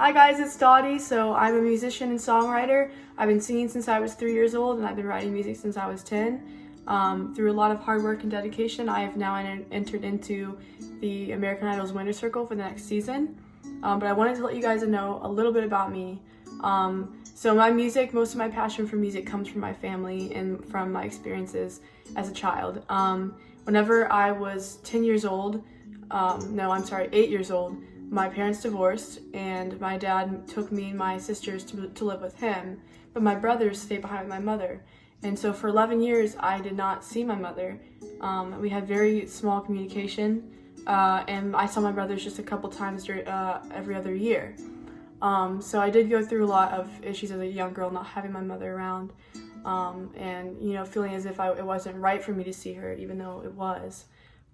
Hi guys, it's Dottie. So I'm a musician and songwriter. I've been singing since I was 3 years old, and I've been writing music since I was 10. Through a lot of hard work and dedication, I have now entered into the American Idol's winner circle for the next season. But I wanted to let you guys know a little bit about me. So my music, most of my passion for music comes from my family and from my experiences as a child. Whenever I was 10 years old, 8 years old, my parents divorced, and my dad took me and my sisters to live with him, but my brothers stayed behind with my mother. And so for 11 years, I did not see my mother. We had very small communication, and I saw my brothers just a couple times every other year. So I did go through a lot of issues as a young girl, not having my mother around, and feeling as if it wasn't right for me to see her, even though it was.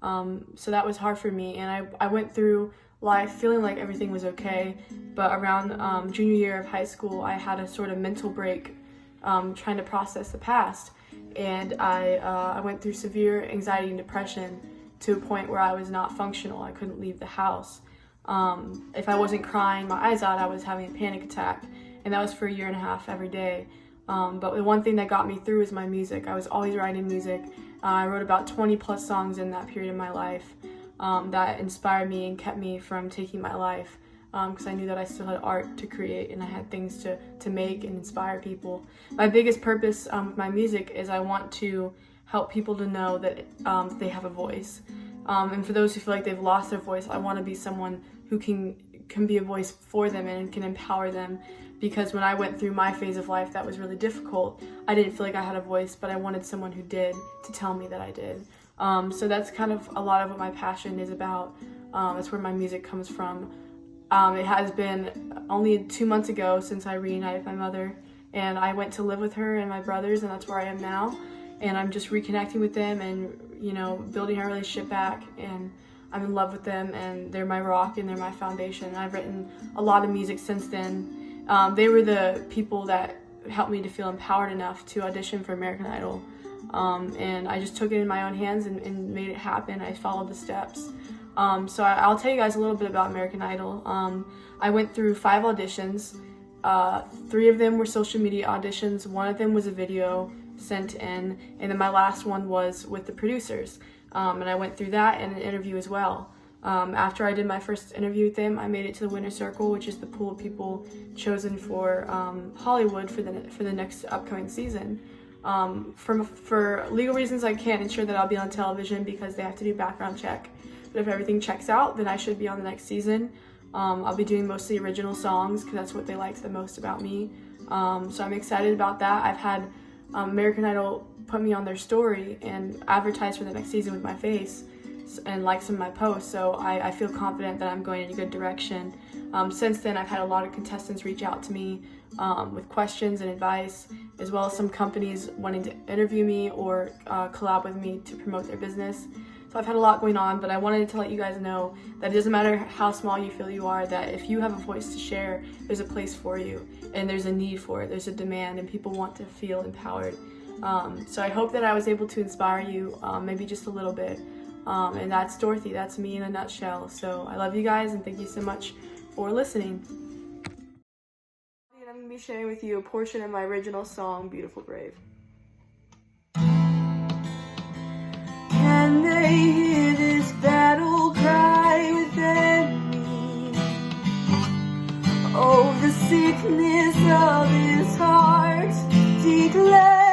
So that was hard for me, and I went through life feeling like everything was okay, but around junior year of high school, I had a sort of mental break trying to process the past, and I went through severe anxiety and depression to a point where I was not functional. I couldn't leave the house. If I wasn't crying my eyes out, I was having a panic attack, and that was for 1.5 years every day. But the one thing that got me through is my music. I was always writing music. I wrote about 20 plus songs in that period of my life that inspired me and kept me from taking my life, because I knew that I still had art to create and I had things to make and inspire people. My biggest purpose with my music is I want to help people to know that they have a voice. And for those who feel like they've lost their voice, I want to be someone who can be a voice for them and can empower them. Because when I went through my phase of life that was really difficult, I didn't feel like I had a voice, but I wanted someone who did to tell me that I did. So that's kind of a lot of what my passion is about. That's where my music comes from. It has been only 2 months ago since I reunited with my mother, and I went to live with her and my brothers, and that's where I am now. And I'm just reconnecting with them and, building our relationship back, and I'm in love with them, and they're my rock and they're my foundation. And I've written a lot of music since then. They were the people that helped me to feel empowered enough to audition for American Idol. And I just took it in my own hands and made it happen. I followed the steps. So I'll tell you guys a little bit about American Idol. I went through 5 auditions. 3 of them were social media auditions. 1 of them was a video sent in, and then my last one was with the producers. And I went through that and an interview as well. After I did my first interview with them, I made it to the winner circle, which is the pool of people chosen for Hollywood for the next upcoming season. For legal reasons, I can't ensure that I'll be on television because they have to do background check. But if everything checks out, then I should be on the next season. I'll be doing mostly original songs because that's what they liked the most about me. So I'm excited about that. I've had American Idol put me on their story and advertise for the next season with my face and like some of my posts, so I feel confident that I'm going in a good direction. Since then, I've had a lot of contestants reach out to me with questions and advice, as well as some companies wanting to interview me or collab with me to promote their business. So I've had a lot going on, but I wanted to let you guys know that it doesn't matter how small you feel you are, that if you have a voice to share, there's a place for you, and there's a need for it, there's a demand, and people want to feel empowered. So I hope that I was able to inspire you, maybe just a little bit. And that's Dorothy, that's me in a nutshell. So I love you guys, and thank you so much for listening. And I'm going to be sharing with you a portion of my original song, Beautiful Brave. Can they hear this battle cry within me? Oh, the sickness of his heart declare.